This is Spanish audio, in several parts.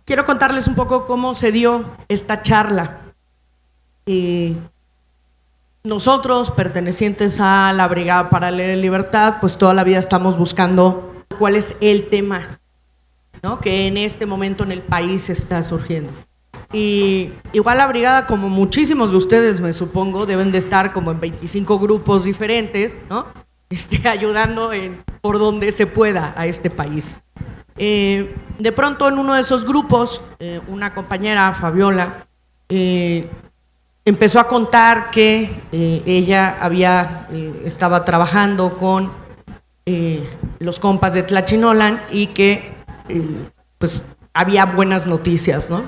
Quiero contarles un poco cómo se dio esta charla. Nosotros, pertenecientes a la Brigada Paralela de Libertad, pues toda la vida estamos buscando cuál es el tema, ¿no?, que en este momento en el país está surgiendo. Y igual la brigada, como muchísimos de ustedes, me supongo, deben de estar como en 25 grupos diferentes, ¿no?, ayudando por donde se pueda a este país. De pronto en uno de esos grupos, una compañera, Fabiola, empezó a contar que ella estaba trabajando con los compas de Tlachinolan y que pues había buenas noticias, ¿no?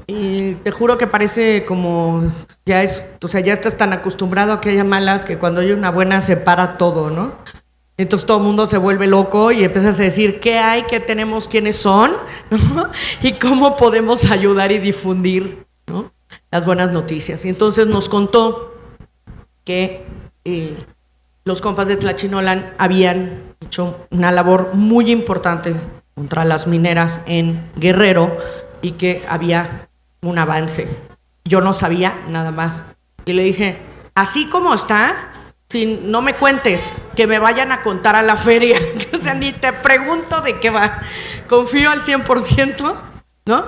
Y te juro que parece como ya estás tan acostumbrado a que haya malas que cuando hay una buena se para todo, ¿no? Entonces todo el mundo se vuelve loco y empiezas a decir qué hay, qué tenemos, quiénes son, ¿no?, y cómo podemos ayudar y difundir, ¿no?, las buenas noticias. Y entonces nos contó que los compas de Tlachinolan habían hecho una labor muy importante contra las mineras en Guerrero y que había un avance. Yo no sabía nada más. Y le dije, así como está, si no me cuentes, que me vayan a contar a la feria. O sea, ni te pregunto de qué va. Confío al 100%, ¿no?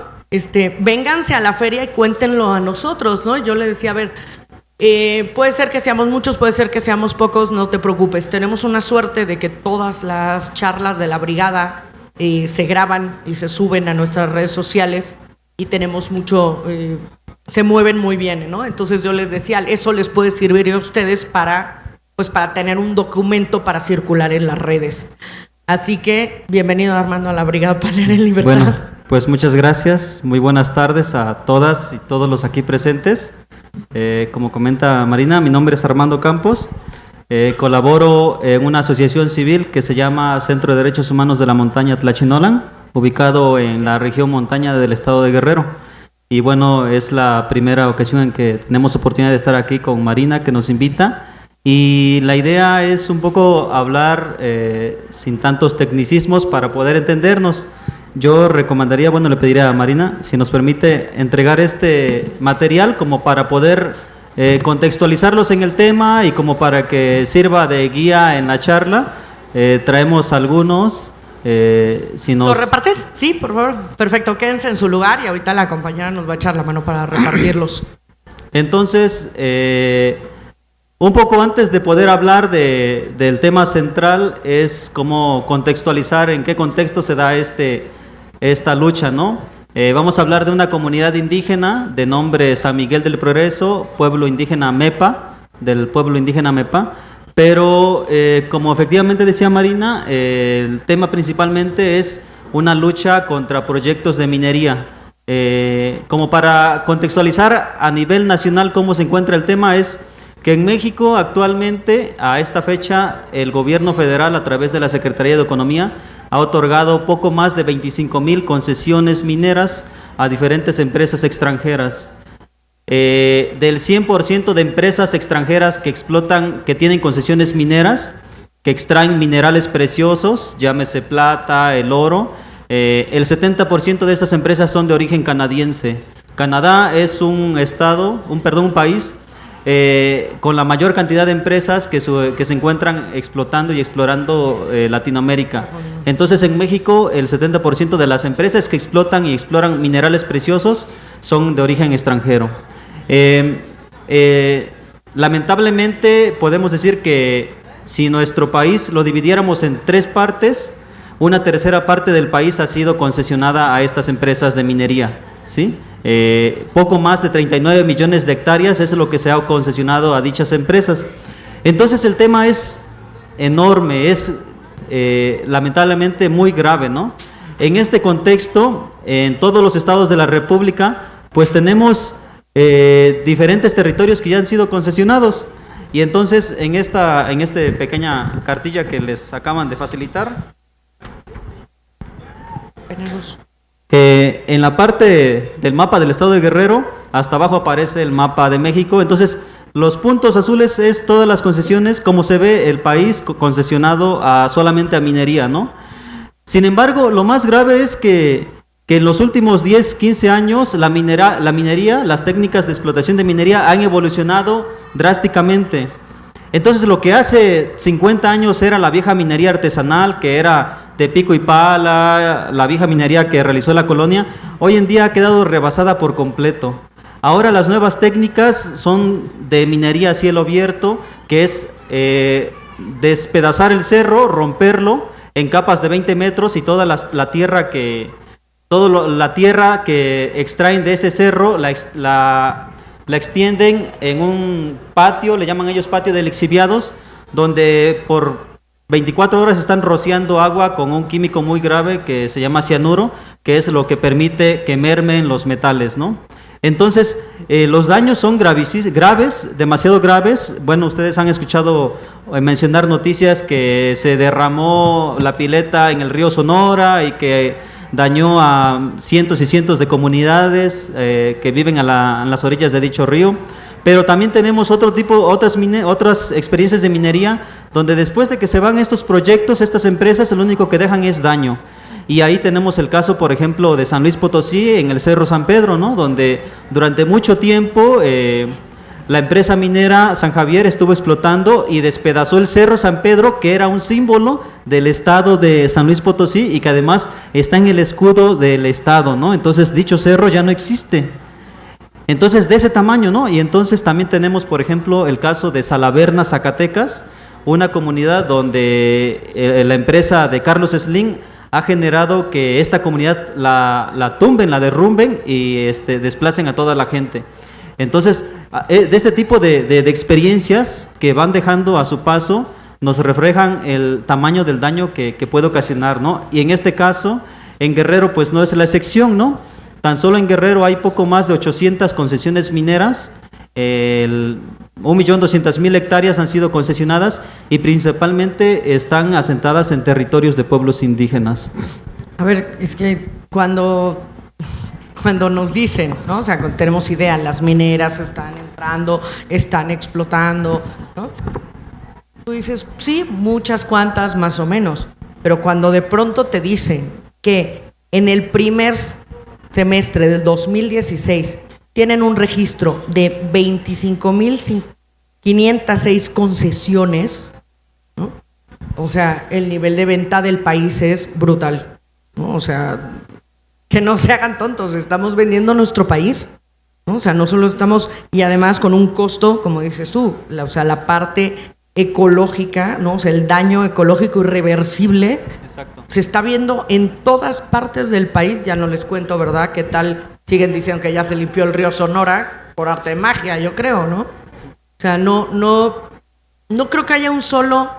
Vénganse a la feria y cuéntenlo a nosotros, ¿no? Yo le decía, a ver, puede ser que seamos muchos, puede ser que seamos pocos, no te preocupes. Tenemos una suerte de que todas las charlas de la brigada se graban y se suben a nuestras redes sociales y tenemos mucho, se mueven muy bien, ¿no? Entonces yo les decía, eso les puede servir a ustedes para tener un documento para circular en las redes. Así que, bienvenido, Armando, a la Brigada Paralela de Libertad. Bueno, pues muchas gracias, muy buenas tardes a todas y todos los aquí presentes. Como comenta Marina, mi nombre es Armando Campos, colaboro en una asociación civil que se llama Centro de Derechos Humanos de la Montaña Tlachinolan, ubicado en la región montaña del estado de Guerrero. Y bueno, es la primera ocasión en que tenemos oportunidad de estar aquí con Marina, que nos invita. Y la idea es un poco hablar sin tantos tecnicismos para poder entendernos. Yo recomendaría, bueno, le pediría a Marina si nos permite entregar este material como para poder contextualizarlos en el tema y como para que sirva de guía en la charla. Traemos algunos. Si nos... ¿Lo repartes? Sí, por favor. Perfecto, quédense en su lugar y ahorita la compañera nos va a echar la mano para repartirlos. Entonces, un poco antes de poder hablar del tema central, es como contextualizar en qué contexto se da esta lucha, ¿no? Vamos a hablar de una comunidad indígena de nombre San Miguel del Progreso, pueblo indígena Mepa, del pueblo indígena Mepa, pero como efectivamente decía Marina, el tema principalmente es una lucha contra proyectos de minería. Como para contextualizar a nivel nacional cómo se encuentra el tema, es que en México actualmente, a esta fecha, el gobierno federal a través de la Secretaría de Economía ha otorgado poco más de 25,000 concesiones mineras a diferentes empresas extranjeras. Del 100% de empresas extranjeras que tienen concesiones mineras, que extraen minerales preciosos, llámese plata, el oro, el 70% de esas empresas son de origen canadiense. Canadá es un país con la mayor cantidad de empresas que se encuentran explotando y explorando Latinoamérica. Entonces en México el 70% de las empresas que explotan y exploran minerales preciosos son de origen extranjero. Lamentablemente podemos decir que si nuestro país lo dividiéramos en 3 partes, una tercera parte del país ha sido concesionada a estas empresas de minería, ¿sí? Poco más de 39 millones de hectáreas es lo que se ha concesionado a dichas empresas. Entonces el tema es enorme, es lamentablemente muy grave, ¿no? En este contexto, en todos los estados de la República, pues tenemos diferentes territorios que ya han sido concesionados. Y entonces en esta pequeña cartilla que les acaban de facilitar, en la parte del mapa del estado de Guerrero, hasta abajo aparece el mapa de México. Entonces los puntos azules es todas las concesiones, como se ve el país concesionado solamente a minería, ¿no? Sin embargo, lo más grave es que que en los últimos 10, 15 años la minería, las técnicas de explotación de minería han evolucionado drásticamente. Entonces lo que hace 50 años era la vieja minería artesanal, que era de pico y pala, la vieja minería que realizó la colonia, hoy en día ha quedado rebasada por completo. Ahora las nuevas técnicas son de minería a cielo abierto, que es despedazar el cerro, romperlo en capas de 20 metros y toda la tierra que extraen de ese cerro la extienden en un patio, le llaman ellos patio de lixiviados, donde por 24 horas están rociando agua con un químico muy grave que se llama cianuro, que es lo que permite que mermen los metales, ¿no? Entonces, los daños son graves, demasiado graves. Bueno, ustedes han escuchado mencionar noticias que se derramó la pileta en el río Sonora y que dañó a cientos y cientos de comunidades que viven en las orillas de dicho río. Pero también tenemos otras experiencias de minería donde después de que se van estos proyectos, estas empresas, lo único que dejan es daño. Y ahí tenemos el caso, por ejemplo, de San Luis Potosí, en el Cerro San Pedro, ¿no? Donde durante mucho tiempo la empresa minera San Javier estuvo explotando y despedazó el Cerro San Pedro, que era un símbolo del estado de San Luis Potosí y que además está en el escudo del estado, ¿no? Entonces dicho cerro ya no existe. Entonces de ese tamaño, ¿no? Y entonces también tenemos, por ejemplo, el caso de Salaverna, Zacatecas, una comunidad donde la empresa de Carlos Slim ha generado que esta comunidad la tumben, la derrumben y desplacen a toda la gente. Entonces, de este tipo de experiencias que van dejando a su paso, nos reflejan el tamaño del daño que puede ocasionar, ¿no? Y en este caso, en Guerrero, pues no es la excepción, ¿no? Tan solo en Guerrero hay poco más de 800 concesiones mineras, 1.200.000 hectáreas han sido concesionadas y principalmente están asentadas en territorios de pueblos indígenas. A ver, es que cuando nos dicen, ¿no? O sea, cuando tenemos idea, las mineras están entrando, están explotando, ¿no? Tú dices, sí, muchas cuantas más o menos, pero cuando de pronto te dicen que en el primer semestre del 2016 tienen un registro de 25.506 concesiones, ¿no? O sea, el nivel de venta del país es brutal, ¿no? O sea, que no se hagan tontos, estamos vendiendo nuestro país, ¿no? O sea, no solo estamos, y además con un costo, como dices tú, la parte ecológica, ¿no? O sea, el daño ecológico irreversible. Exacto. Se está viendo en todas partes del país, ya no les cuento, ¿verdad? ¿Qué tal? Siguen diciendo que ya se limpió el río Sonora por arte de magia, yo creo, ¿no? O sea, no creo que haya un solo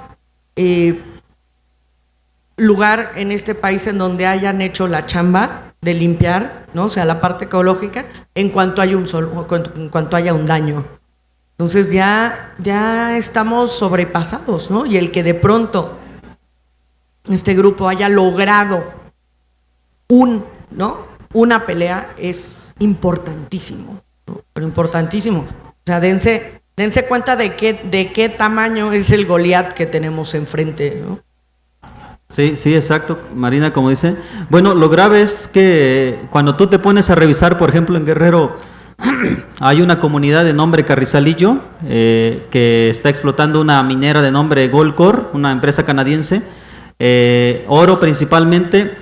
lugar en este país en donde hayan hecho la chamba de limpiar, ¿no? O sea, la parte ecológica, en cuanto haya un daño. Entonces ya estamos sobrepasados, ¿no? Y el que de pronto este grupo haya logrado una pelea es importantísimo, ¿no? Pero importantísimo. O sea, dense cuenta de qué tamaño es el Goliat que tenemos enfrente, ¿no? Sí, exacto, Marina, como dice. Bueno, lo grave es que cuando tú te pones a revisar, por ejemplo, en Guerrero, hay una comunidad de nombre Carrizalillo que está explotando una minera de nombre Goldcorp, una empresa canadiense, oro principalmente.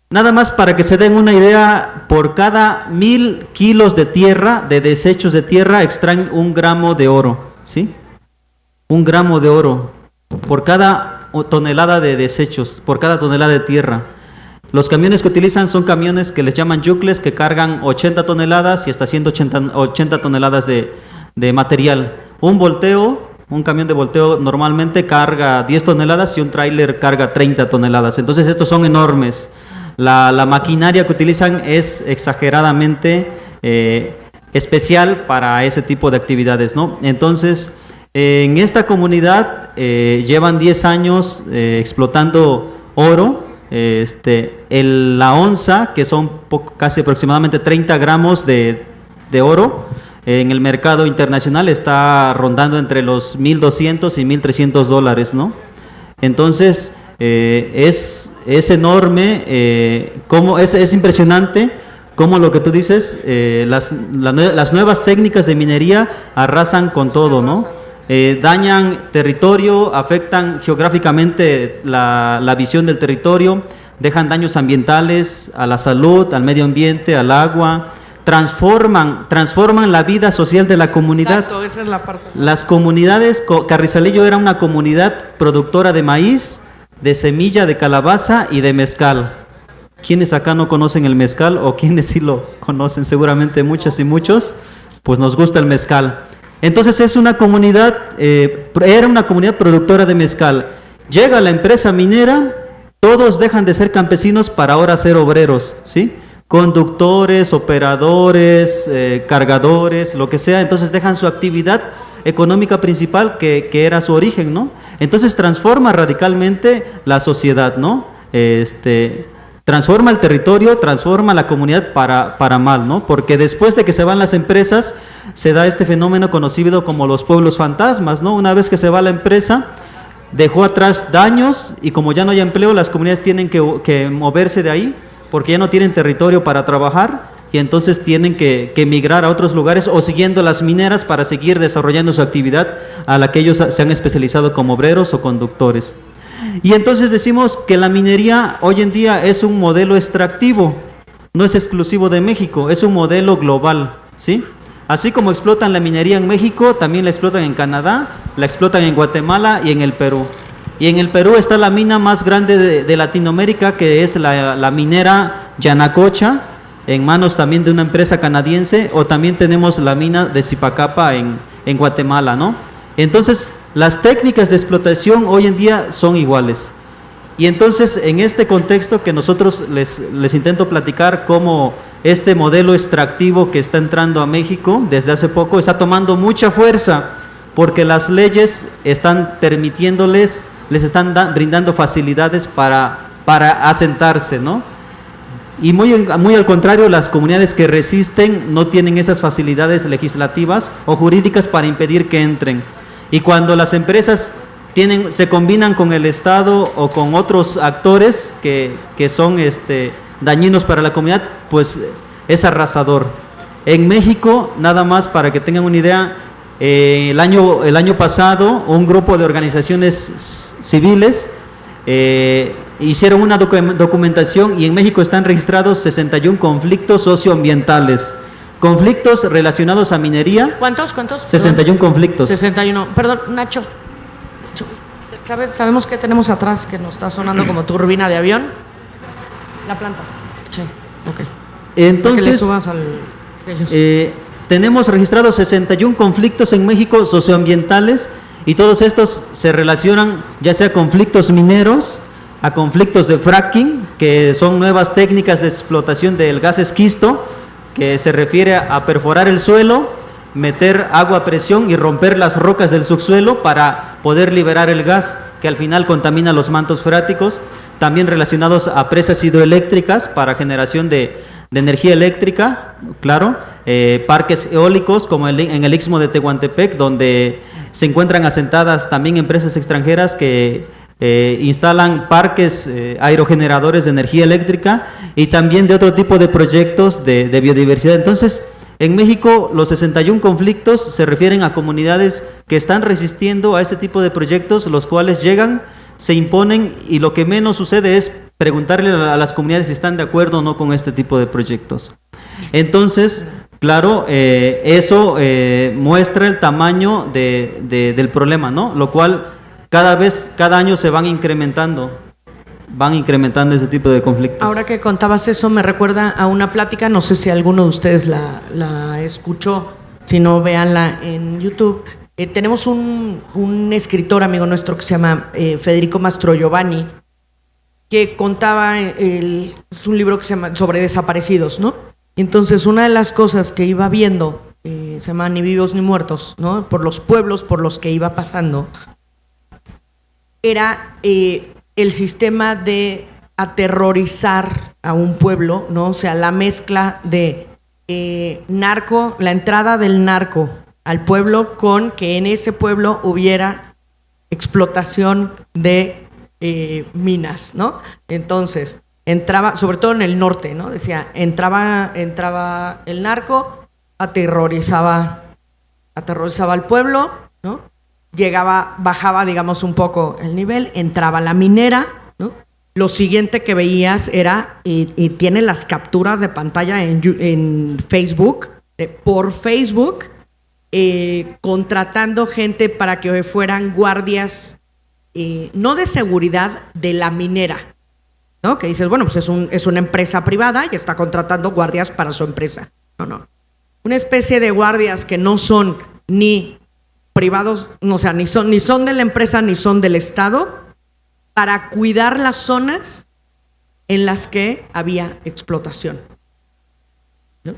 Nada más para que se den una idea, por cada 1,000 kilos de tierra, de desechos de tierra, extraen 1 gramo de oro, ¿sí? 1 gramo de oro por cada tonelada de desechos, por cada tonelada de tierra. Los camiones que utilizan son camiones que les llaman yucles, que cargan 80 toneladas y hasta 180 toneladas de material. Un camión de volteo normalmente carga 10 toneladas y un tráiler carga 30 toneladas. Entonces estos son enormes. La maquinaria que utilizan es exageradamente especial para ese tipo de actividades, ¿no? Entonces, en esta comunidad llevan 10 años explotando oro. La onza, que son casi aproximadamente 30 gramos de oro, en el mercado internacional está rondando entre los $1,200 y $1,300, ¿no? Entonces, es enorme, es impresionante cómo lo que tú dices, las nuevas técnicas de minería arrasan con todo, ¿no? Dañan territorio, afectan geográficamente la visión del territorio, dejan daños ambientales a la salud, al medio ambiente, al agua, transforman la vida social de la comunidad. Exacto, esa es la parte. Las comunidades, Carrizalillo era una comunidad productora de maíz, de semilla, de calabaza y de mezcal. ¿Quiénes acá no conocen el mezcal o quiénes sí lo conocen? Seguramente muchas y muchos, pues nos gusta el mezcal. Entonces es una comunidad, era una comunidad productora de mezcal. Llega la empresa minera, todos dejan de ser campesinos para ahora ser obreros, ¿sí? Conductores, operadores, cargadores, lo que sea, entonces dejan su actividad económica principal que era su origen, ¿no? Entonces transforma radicalmente la sociedad, ¿no? Transforma el territorio, transforma la comunidad para mal, ¿no? Porque después de que se van las empresas, se da este fenómeno conocido como los pueblos fantasmas, ¿no? Una vez que se va la empresa, dejó atrás daños y como ya no hay empleo, las comunidades tienen que moverse de ahí porque ya no tienen territorio para trabajar y entonces tienen que migrar a otros lugares o siguiendo las mineras para seguir desarrollando su actividad a la que ellos se han especializado como obreros o conductores. Y entonces decimos que la minería hoy en día es un modelo extractivo, no es exclusivo de México, es un modelo global, ¿sí? Así como explotan la minería en México, también la explotan en Canadá, la explotan en Guatemala y en el Perú. Y en el Perú está la mina más grande de Latinoamérica, que es la minera Yanacocha, en manos también de una empresa canadiense, o también tenemos la mina de Zipacapa en Guatemala, ¿no? Entonces, las técnicas de explotación hoy en día son iguales. Y entonces, en este contexto que nosotros les intento platicar cómo este modelo extractivo que está entrando a México desde hace poco está tomando mucha fuerza, porque las leyes están permitiéndoles, les están brindando facilidades para asentarse, ¿no? Y muy al contrario, las comunidades que resisten no tienen esas facilidades legislativas o jurídicas para impedir que entren. Y cuando las empresas se combinan con el Estado o con otros actores que son dañinos para la comunidad, pues es arrasador. En México, nada más para que tengan una idea, el año pasado un grupo de organizaciones civiles hicieron una documentación y en México están registrados 61 conflictos socioambientales. Conflictos relacionados a minería. ¿Cuántos? 61 conflictos. 61. Perdón, Nacho. Sabemos que tenemos atrás que nos está sonando como turbina de avión. La planta. Sí, ok. Entonces, que le subas tenemos registrados 61 conflictos en México socioambientales y todos estos se relacionan ya sea a conflictos mineros, a conflictos de fracking, que son nuevas técnicas de explotación del gas esquisto, que se refiere a perforar el suelo, meter agua a presión y romper las rocas del subsuelo para poder liberar el gas que al final contamina los mantos freáticos. También relacionados a presas hidroeléctricas para generación de energía eléctrica, claro, parques eólicos como en el Istmo de Tehuantepec, donde se encuentran asentadas también empresas extranjeras que instalan parques aerogeneradores de energía eléctrica y también de otro tipo de proyectos de biodiversidad. Entonces, en México los 61 conflictos se refieren a comunidades que están resistiendo a este tipo de proyectos, los cuales llegan, se imponen y lo que menos sucede es preguntarle a las comunidades si están de acuerdo o no con este tipo de proyectos. Entonces, claro, eso muestra el tamaño del problema, ¿no? Lo cual cada año se van incrementando ese tipo de conflictos. Ahora que contabas eso me recuerda a una plática, no sé si alguno de ustedes la escuchó, si no véanla en YouTube. Tenemos un escritor amigo nuestro que se llama Federico Mastrogiovanni, que contaba, es un libro que se llama sobre desaparecidos, ¿no? Entonces una de las cosas que iba viendo, se llama Ni vivos ni muertos, ¿no? Por los pueblos por los que iba pasando, era el sistema de aterrorizar a un pueblo, ¿no? O sea, la mezcla de narco, la entrada del narco al pueblo con que en ese pueblo hubiera explotación de minas, ¿no? Entonces, entraba, sobre todo en el norte, ¿no? Decía, entraba el narco, aterrorizaba al pueblo, ¿no? Bajaba, digamos, un poco el nivel, entraba la minera, ¿no? Lo siguiente que veías era, y tiene las capturas de pantalla en Facebook, por Facebook, contratando gente para que fueran guardias, no de seguridad, de la minera, ¿no? Que dices, bueno, pues es una empresa privada y está contratando guardias para su empresa. No. Una especie de guardias que no son ni privados, o sea, ni son de la empresa ni son del Estado, para cuidar las zonas en las que había explotación, ¿no?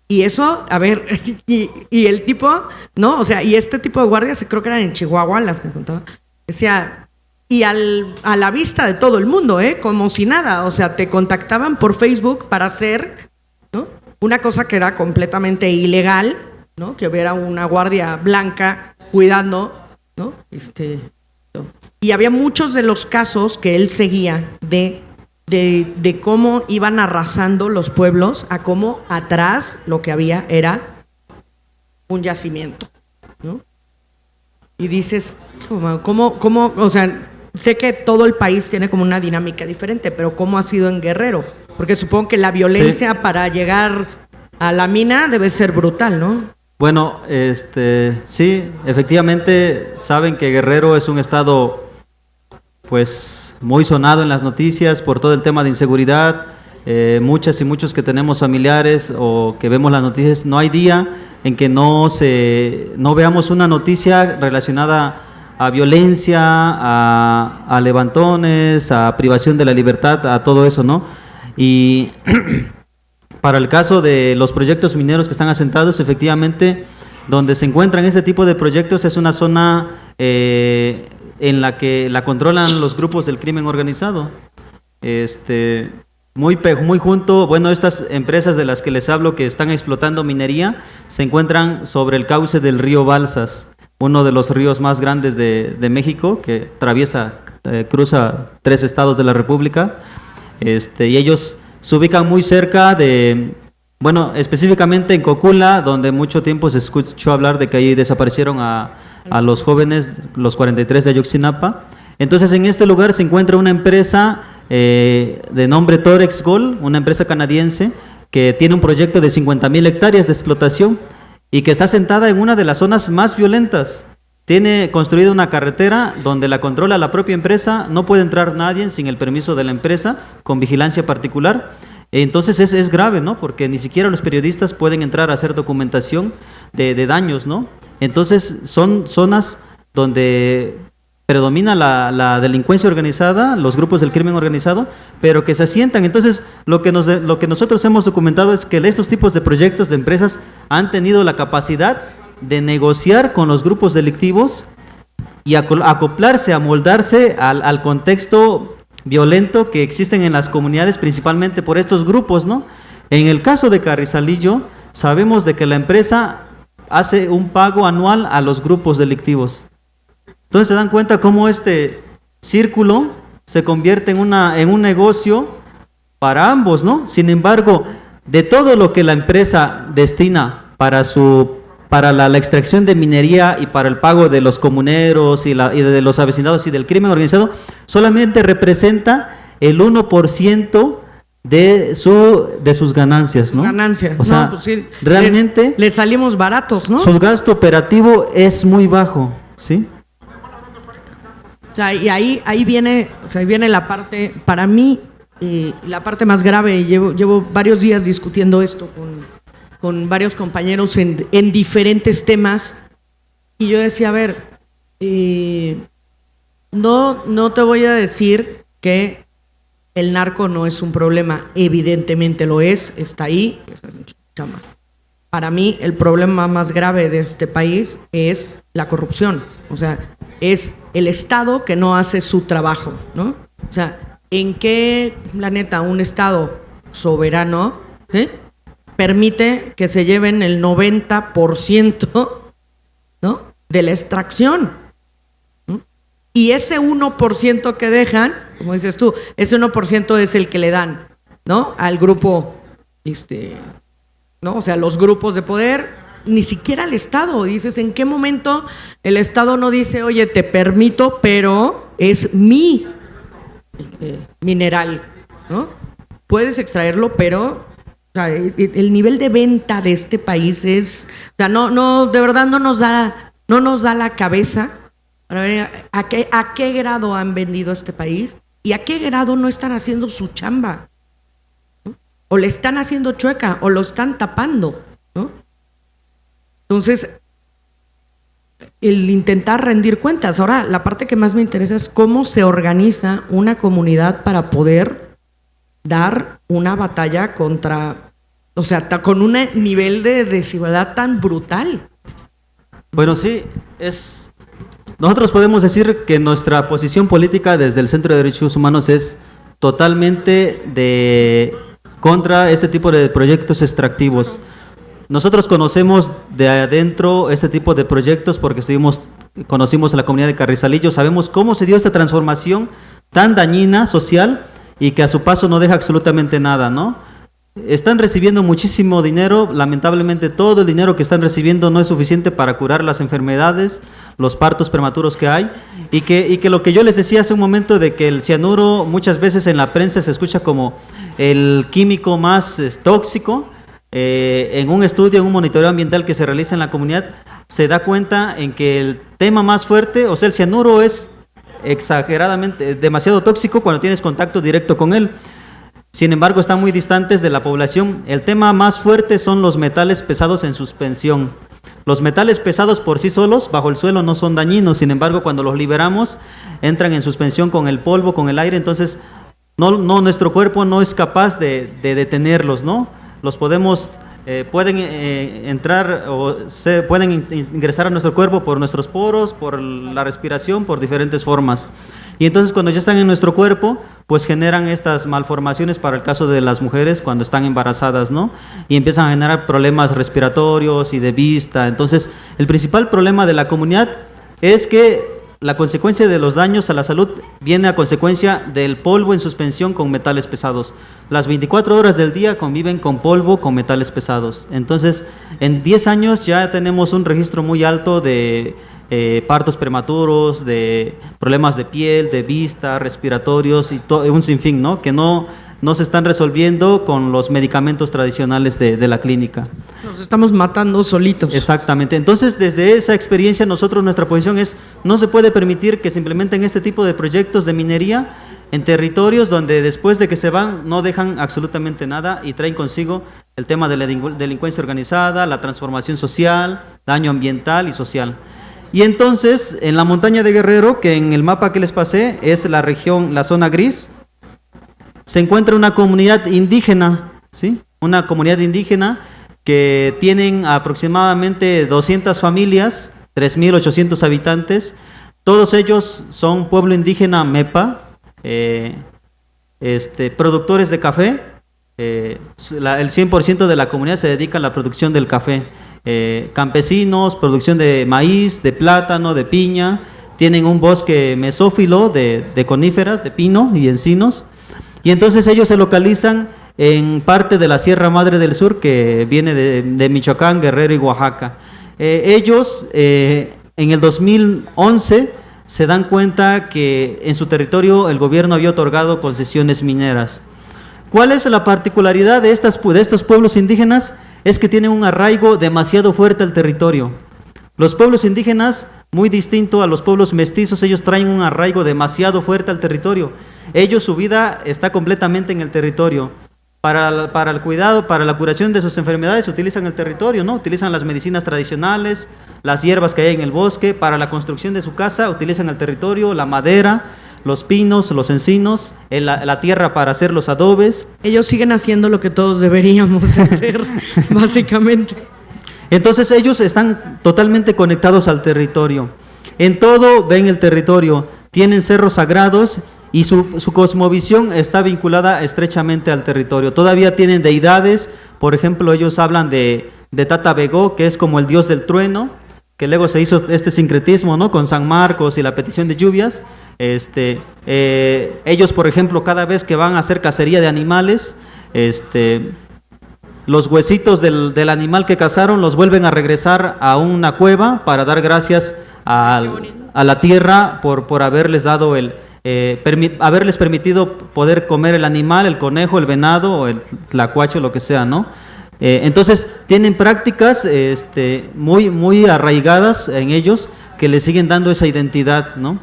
Y eso, a ver, y el tipo, ¿no? O sea, y este tipo de guardias, creo que eran en Chihuahua, las que contaba, decía, y a la vista de todo el mundo, como si nada, o sea, te contactaban por Facebook para hacer, ¿no?, una cosa que era completamente ilegal, ¿no?, que hubiera una guardia blanca cuidando, ¿no? Y había muchos de los casos que él seguía de cómo iban arrasando los pueblos a cómo atrás lo que había era un yacimiento, ¿no? Y dices, ¿cómo? O sea, sé que todo el país tiene como una dinámica diferente, pero ¿cómo ha sido en Guerrero? Porque supongo que la violencia para llegar a la mina debe ser brutal, ¿no? Bueno, sí, efectivamente saben que Guerrero es un estado pues muy sonado en las noticias por todo el tema de inseguridad. Muchas y muchos que tenemos familiares o que vemos las noticias, no hay día en que no veamos una noticia relacionada a violencia, a levantones, a privación de la libertad, a todo eso, ¿no? Y para el caso de los proyectos mineros que están asentados, efectivamente, donde se encuentran este tipo de proyectos es una zona en la que la controlan los grupos del crimen organizado. Muy junto, bueno, estas empresas de las que les hablo que están explotando minería se encuentran sobre el cauce del río Balsas, uno de los ríos más grandes de México, que cruza 3 estados de la República, y ellos se ubican muy cerca bueno, específicamente en Cocula, donde mucho tiempo se escuchó hablar de que ahí desaparecieron a los jóvenes, los 43 de Ayotzinapa. Entonces, en este lugar se encuentra una empresa de nombre Torex Gold, una empresa canadiense que tiene un proyecto de 50,000 hectáreas de explotación y que está sentada en una de las zonas más violentas. Tiene construida una carretera donde la controla la propia empresa, no puede entrar nadie sin el permiso de la empresa, con vigilancia particular. Entonces es grave, ¿no? Porque ni siquiera los periodistas pueden entrar a hacer documentación de daños, ¿no? Entonces son zonas donde predomina la delincuencia organizada, los grupos del crimen organizado, pero que se asientan. Entonces lo que nosotros hemos documentado es que estos tipos de proyectos de empresas han tenido la capacidad de negociar con los grupos delictivos y acoplarse, amoldarse al contexto violento que existen en las comunidades, principalmente por estos grupos, ¿no? En el caso de Carrizalillo, sabemos de que la empresa hace un pago anual a los grupos delictivos. Entonces se dan cuenta cómo este círculo se convierte en un negocio para ambos, ¿no? Sin embargo, de todo lo que la empresa destina para la extracción de minería y para el pago de los comuneros y de los avecindados y del crimen organizado, solamente representa el 1% de sus ganancias, ¿no? Ganancia. O sea, no, pues sí, realmente les salimos baratos, ¿no? su gasto operativo es muy bajo, ¿sí? O sea, y ahí viene la parte, para mí, la parte más grave. Llevo varios días discutiendo esto con varios compañeros en diferentes temas, y yo decía, a ver, no te voy a decir que el narco no es un problema, evidentemente lo es, está ahí. Para mí el problema más grave de este país es la corrupción, o sea, es el Estado que no hace su trabajo, ¿no? O sea, ¿en qué planeta un Estado soberano permite que se lleven el 90%, ¿no?, de la extracción, ¿no? y ese 1% que dejan, como dices tú, ese 1% es el que le dan, ¿no? Al grupo, ¿no? O sea, los grupos de poder, ni siquiera al Estado. Dices, ¿en qué momento el Estado no dice, oye, te permito, pero es mi mineral, ¿no? Puedes extraerlo, pero o sea, el nivel de venta de este país es, o sea, no, de verdad no nos da la cabeza para ver a qué grado han vendido este país y a qué grado no están haciendo su chamba, ¿no? O le están haciendo chueca o lo están tapando, ¿no? Entonces, el intentar rendir cuentas. Ahora, la parte que más me interesa es cómo se organiza una comunidad para poder dar una batalla contra, o sea, con un nivel de desigualdad tan brutal. Bueno, sí, nosotros podemos decir que nuestra posición política desde el Centro de Derechos Humanos es totalmente contra este tipo de proyectos extractivos. Nosotros conocemos de adentro este tipo de proyectos porque conocimos a la comunidad de Carrizalillo, sabemos cómo se dio esta transformación tan dañina social y que a su paso no deja absolutamente nada, ¿no? Están recibiendo muchísimo dinero, lamentablemente todo el dinero que están recibiendo no es suficiente para curar las enfermedades, los partos prematuros que hay, y que lo que yo les decía hace un momento de que el cianuro muchas veces en la prensa se escucha como el químico más tóxico. En un estudio, en un monitoreo ambiental que se realiza en la comunidad, se da cuenta en que el tema más fuerte, o sea, el cianuro es exageradamente, demasiado tóxico cuando tienes contacto directo con él. Sin embargo, están muy distantes de la población. El tema más fuerte son los metales pesados en suspensión. Los metales pesados por sí solos, bajo el suelo, no son dañinos. Sin embargo, cuando los liberamos, entran en suspensión con el polvo, con el aire. Entonces, nuestro cuerpo no es capaz de detenerlos, ¿no? Los pueden entrar o pueden ingresar a nuestro cuerpo por nuestros poros, por la respiración, por diferentes formas. Y entonces cuando ya están en nuestro cuerpo, pues generan estas malformaciones para el caso de las mujeres cuando están embarazadas, ¿no? Y empiezan a generar problemas respiratorios y de vista. Entonces, el principal problema de la comunidad es que la consecuencia de los daños a la salud viene a consecuencia del polvo en suspensión con metales pesados. Las 24 horas del día conviven con polvo, con metales pesados. Entonces, en 10 años ya tenemos un registro muy alto de partos prematuros, de problemas de piel, de vista, respiratorios y un sinfín, ¿no? Que no se están resolviendo con los medicamentos tradicionales de la clínica. Nos estamos matando solitos. Exactamente. Entonces, desde esa experiencia, nuestra posición es, no se puede permitir que se implementen este tipo de proyectos de minería en territorios donde después de que se van no dejan absolutamente nada y traen consigo el tema de la delincuencia organizada, la transformación social, daño ambiental y social. Y entonces, en la montaña de Guerrero, que en el mapa que les pasé es la región, la zona gris, se encuentra una comunidad indígena, ¿sí? Una comunidad indígena que tienen aproximadamente 200 familias, 3.800 habitantes. Todos ellos son pueblo indígena Mepa, productores de café. El 100% de la comunidad se dedica a la producción del café. Campesinos, producción de maíz, de plátano, de piña. Tienen un bosque mesófilo de coníferas, de pino y encinos. Y entonces ellos se localizan en parte de la Sierra Madre del Sur, que viene de Michoacán, Guerrero y Oaxaca. Ellos en el 2011 se dan cuenta que en su territorio el gobierno había otorgado concesiones mineras. ¿Cuál es la particularidad de estos pueblos indígenas? Es que tienen un arraigo demasiado fuerte al territorio. Los pueblos indígenas, muy distinto a los pueblos mestizos, ellos traen un arraigo demasiado fuerte al territorio. Ellos, su vida está completamente en el territorio. Para el cuidado, para la curación de sus enfermedades, utilizan el territorio, ¿no? Utilizan las medicinas tradicionales, las hierbas que hay en el bosque. Para la construcción de su casa, utilizan el territorio, la madera, los pinos, los encinos, la tierra para hacer los adobes. Ellos siguen haciendo lo que todos deberíamos hacer, básicamente. Entonces ellos están totalmente conectados al territorio. En todo ven el territorio, tienen cerros sagrados y su cosmovisión está vinculada estrechamente al territorio. Todavía tienen deidades, por ejemplo, ellos hablan de Tata Begó, que es como el dios del trueno. que luego se hizo este sincretismo, ¿no? Con San Marcos y la petición de lluvias. Ellos, por ejemplo, cada vez que van a hacer cacería de animales, los huesitos del animal que cazaron los vuelven a regresar a una cueva para dar gracias a la tierra por haberles dado haberles permitido poder comer el animal, el conejo, el venado o el tlacuacho, lo que sea, ¿no? Entonces tienen prácticas muy, muy arraigadas en ellos que les siguen dando esa identidad, ¿no?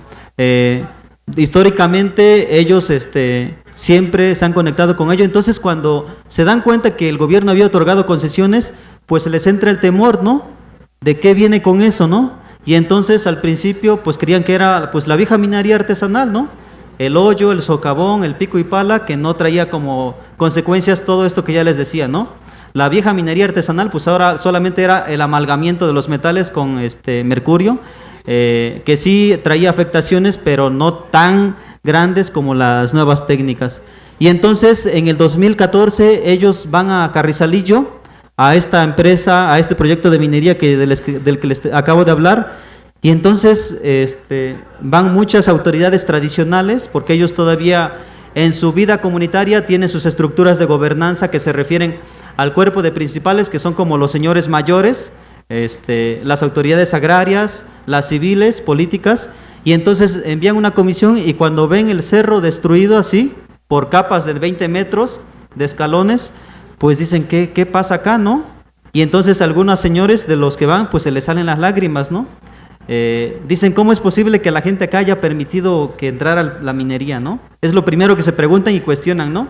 Históricamente ellos siempre se han conectado con ello. Entonces cuando se dan cuenta que el gobierno había otorgado concesiones, pues les entra el temor, ¿no? ¿De qué viene con eso, no? Y entonces al principio pues creían que era pues la vieja minería artesanal, ¿no? El hoyo, el socavón, el pico y pala, que no traía como consecuencias todo esto que ya les decía, ¿no? La vieja minería artesanal pues ahora solamente era el amalgamiento de los metales con mercurio, que sí traía afectaciones, pero no tan grandes como las nuevas técnicas. Y entonces en el 2014 ellos van a Carrizalillo, a esta empresa, a este proyecto de minería del que les acabo de hablar, y entonces van muchas autoridades tradicionales, porque ellos todavía en su vida comunitaria tienen sus estructuras de gobernanza que se refieren al cuerpo de principales, que son como los señores mayores, las autoridades agrarias, las civiles, políticas, y entonces envían una comisión y cuando ven el cerro destruido así, por capas de 20 metros de escalones, pues dicen, ¿qué pasa acá, no? Y entonces algunos señores de los que van, pues se les salen las lágrimas, ¿no? Dicen, ¿cómo es posible que la gente acá haya permitido que entrara la minería, no? Es lo primero que se preguntan y cuestionan, ¿no?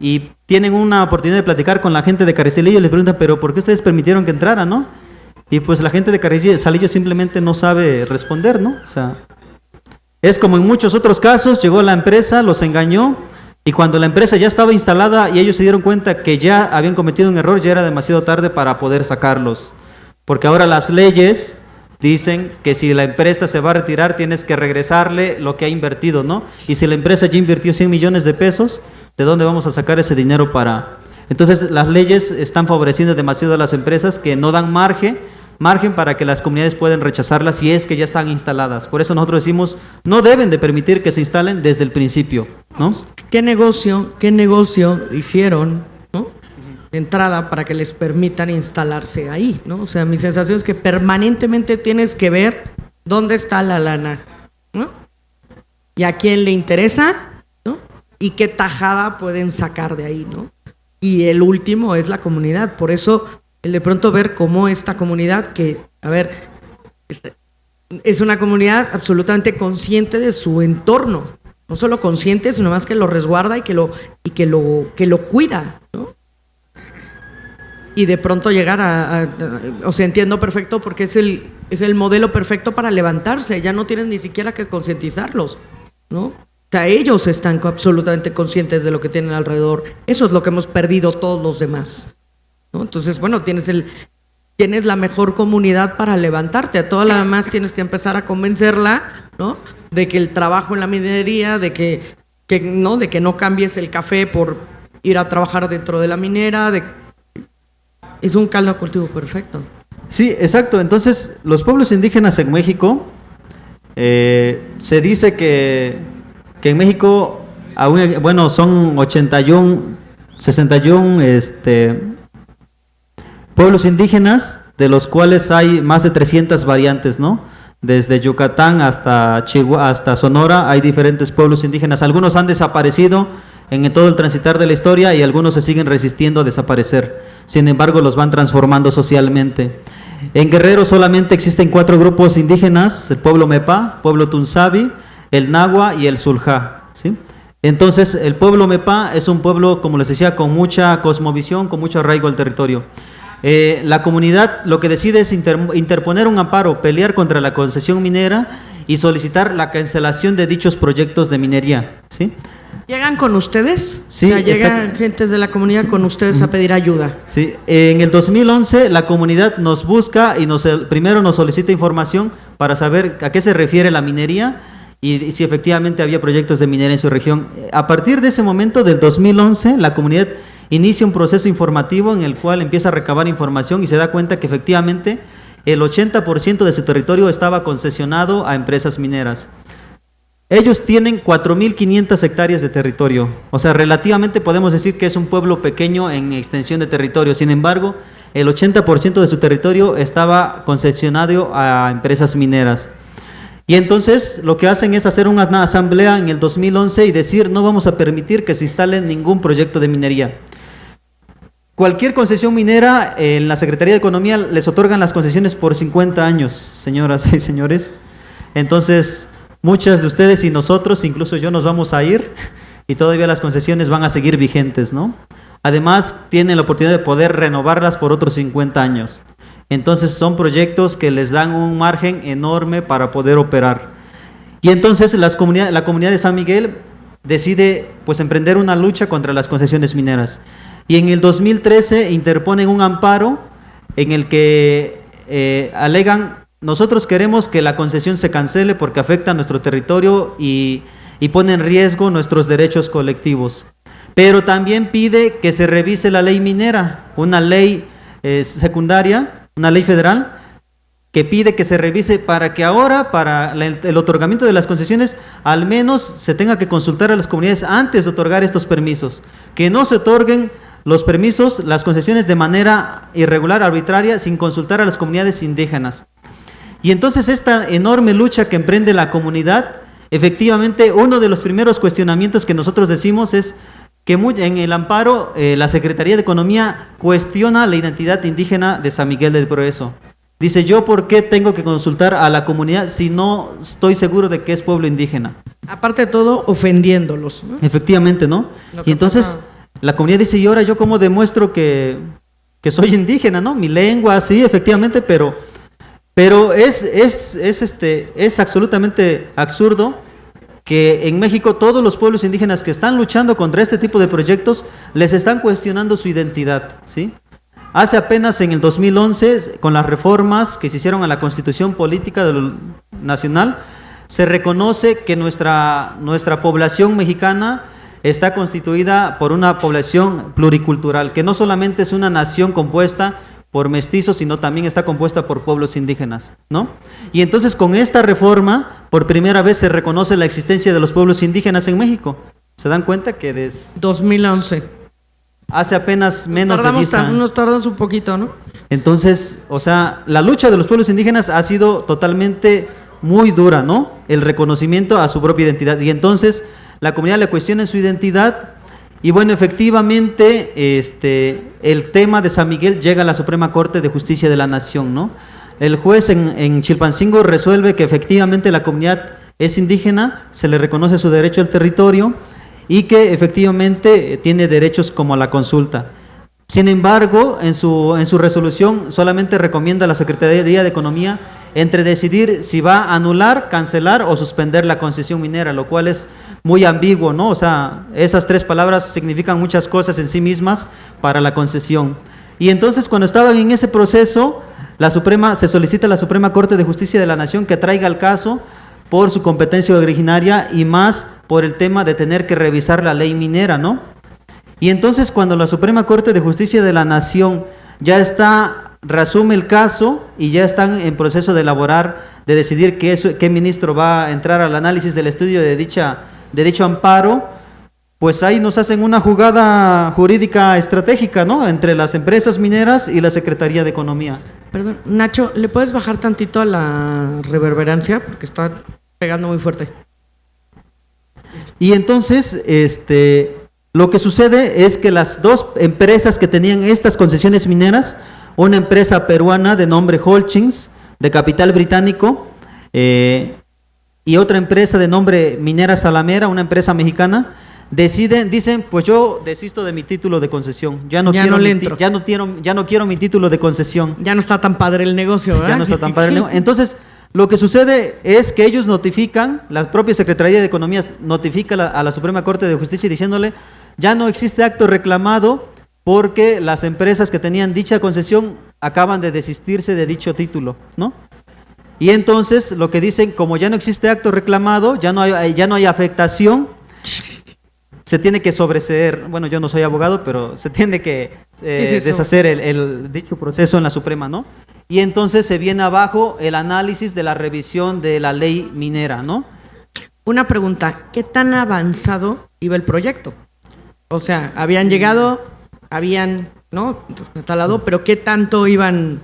Y tienen una oportunidad de platicar con la gente de Carrizalillo y les preguntan, ¿pero por qué ustedes permitieron que entrara, no? Y pues la gente de Carrizalillo simplemente no sabe responder, ¿no? O sea, es como en muchos otros casos, llegó la empresa, los engañó, y cuando la empresa ya estaba instalada y ellos se dieron cuenta que ya habían cometido un error, ya era demasiado tarde para poder sacarlos. Porque ahora las leyes dicen que si la empresa se va a retirar, tienes que regresarle lo que ha invertido, ¿no? Y si la empresa ya invirtió 100 millones de pesos, ¿de dónde vamos a sacar ese dinero para...? Entonces las leyes están favoreciendo demasiado a las empresas que no dan margen para que las comunidades puedan rechazarlas si es que ya están instaladas. Por eso nosotros decimos, no deben de permitir que se instalen desde el principio, ¿no? ¿Qué negocio hicieron, ¿no? De entrada para que les permitan instalarse ahí, ¿no? O sea, mi sensación es que permanentemente tienes que ver dónde está la lana, ¿no? Y a quién le interesa, ¿no? Y qué tajada pueden sacar de ahí, ¿no? Y el último es la comunidad. Por eso el de pronto ver cómo esta comunidad, que, a ver, es una comunidad absolutamente consciente de su entorno, no solo consciente, sino más que lo resguarda y que lo cuida, ¿no? Y de pronto llegar o sea, entiendo perfecto porque es el modelo perfecto para levantarse, ya no tienen ni siquiera que concientizarlos, ¿no? O sea, ellos están absolutamente conscientes de lo que tienen alrededor. Eso es lo que hemos perdido todos los demás, ¿no? Entonces, bueno, tienes la mejor comunidad para levantarte. A toda la demás tienes que empezar a convencerla, ¿no? De que el trabajo en la minería, de que no cambies el café por ir a trabajar dentro de la minera, es un caldo de cultivo perfecto. Sí, exacto. Entonces, los pueblos indígenas en México, se dice que en México, bueno, son 61 pueblos indígenas, de los cuales hay más de 300 variantes, ¿no? Desde Yucatán hasta Chihuahua, hasta Sonora, hay diferentes pueblos indígenas. Algunos han desaparecido en todo el transitar de la historia y algunos se siguen resistiendo a desaparecer. Sin embargo, los van transformando socialmente. En Guerrero solamente existen 4 grupos indígenas: el pueblo Mepa, pueblo Tunzabi, el Nahua y el Zulja, ¿sí? Entonces, el pueblo Mepa es un pueblo, como les decía, con mucha cosmovisión, con mucho arraigo al territorio. La comunidad lo que decide es interponer un amparo, pelear contra la concesión minera y solicitar la cancelación de dichos proyectos de minería, ¿sí? ¿Llegan con ustedes? Sí, o sea, llegan gente de la comunidad, sí, con ustedes a pedir ayuda. Sí, en el 2011 la comunidad nos busca y primero nos solicita información para saber a qué se refiere la minería y si efectivamente había proyectos de minería en su región. A partir de ese momento, del 2011, la comunidad inicia un proceso informativo en el cual empieza a recabar información y se da cuenta que efectivamente el 80% de su territorio estaba concesionado a empresas mineras. Ellos tienen 4.500 hectáreas de territorio, o sea, relativamente podemos decir que es un pueblo pequeño en extensión de territorio. Sin embargo, el 80% de su territorio estaba concesionado a empresas mineras. Y entonces lo que hacen es hacer una asamblea en el 2011 y decir: no vamos a permitir que se instale ningún proyecto de minería. Cualquier concesión minera, en la Secretaría de Economía les otorgan las concesiones por 50 años, señoras y señores. Entonces, muchas de ustedes y nosotros, incluso yo, nos vamos a ir y todavía las concesiones van a seguir vigentes, ¿no? Además, tienen la oportunidad de poder renovarlas por otros 50 años. Entonces, son proyectos que les dan un margen enorme para poder operar. Y entonces, la comunidad de San Miguel decide, pues, emprender una lucha contra las concesiones mineras. Y en el 2013 interponen un amparo en el que alegan: nosotros queremos que la concesión se cancele porque afecta a nuestro territorio y pone en riesgo nuestros derechos colectivos. Pero también pide que se revise la ley minera, una ley secundaria, una ley federal, que pide que se revise para que ahora, para el otorgamiento de las concesiones, al menos se tenga que consultar a las comunidades antes de otorgar estos permisos. Que no se otorguen los permisos, las concesiones, de manera irregular, arbitraria, sin consultar a las comunidades indígenas. Y entonces esta enorme lucha que emprende la comunidad, efectivamente, uno de los primeros cuestionamientos que nosotros decimos es que en el amparo la Secretaría de Economía cuestiona la identidad indígena de San Miguel del Progreso. Dice: ¿yo por qué tengo que consultar a la comunidad si no estoy seguro de que es pueblo indígena? Aparte de todo, ofendiéndolos, ¿no? Efectivamente, ¿no? Y entonces la comunidad dice: ¿y ahora yo cómo demuestro que soy indígena, no? Mi lengua, sí, efectivamente, pero es absolutamente absurdo que en México todos los pueblos indígenas que están luchando contra este tipo de proyectos les están cuestionando su identidad, ¿sí? Hace apenas en el 2011, con las reformas que se hicieron a la Constitución Política Nacional, se reconoce que nuestra población mexicana está constituida por una población pluricultural, que no solamente es una nación compuesta por mestizos, sino también está compuesta por pueblos indígenas, ¿no? Y entonces, con esta reforma, por primera vez se reconoce la existencia de los pueblos indígenas en México. ¿Se dan cuenta que desde 2011. Hace apenas menos de 10 años? Nos tardamos un poquito, ¿no? Entonces, o sea, la lucha de los pueblos indígenas ha sido totalmente muy dura, ¿no? El reconocimiento a su propia identidad. Y entonces la comunidad le cuestiona su identidad. Y bueno, efectivamente, el tema de San Miguel llega a la Suprema Corte de Justicia de la Nación, ¿no? El juez en Chilpancingo resuelve que efectivamente la comunidad es indígena, se le reconoce su derecho al territorio y que efectivamente tiene derechos como la consulta. Sin embargo, en su resolución solamente recomienda a la Secretaría de Economía entre decidir si va a anular, cancelar o suspender la concesión minera, lo cual es muy ambiguo, ¿no? O sea, esas tres palabras significan muchas cosas en sí mismas para la concesión. Y entonces, cuando estaban en ese proceso, se solicita a la Suprema Corte de Justicia de la Nación que traiga el caso por su competencia originaria y más por el tema de tener que revisar la ley minera, ¿no? Y entonces, cuando la Suprema Corte de Justicia de la Nación reasume el caso y ya están en proceso de elaborar, de decidir qué ministro va a entrar al análisis del estudio de dicho amparo, pues ahí nos hacen una jugada jurídica estratégica, ¿no? Entre las empresas mineras y la Secretaría de Economía. Perdón, Nacho, ¿le puedes bajar tantito a la reverberancia? Porque está pegando muy fuerte. Y entonces, lo que sucede es que las dos empresas que tenían estas concesiones mineras, una empresa peruana de nombre Holcins, de capital británico, y otra empresa de nombre Minera Salamera, una empresa mexicana, dicen: pues yo desisto de mi título de concesión, ya no quiero mi título de concesión. Ya no está tan padre el negocio, ¿verdad? Ya no está tan padre el negocio. Entonces, lo que sucede es que ellos notifican, la propia Secretaría de Economía notifica a la Suprema Corte de Justicia diciéndole: ya no existe acto reclamado porque las empresas que tenían dicha concesión acaban de desistirse de dicho título, ¿no? Y entonces lo que dicen: como ya no existe acto reclamado, ya no hay afectación, se tiene que sobreseer. Bueno, yo no soy abogado, pero se tiene que deshacer el dicho proceso en la Suprema, ¿no? y entonces se viene abajo el análisis de la revisión de la ley minera, ¿no? Una pregunta, ¿qué tan avanzado iba el proyecto? O sea, habían llegado, habían, ¿no?, instalado, pero ¿qué tanto iban?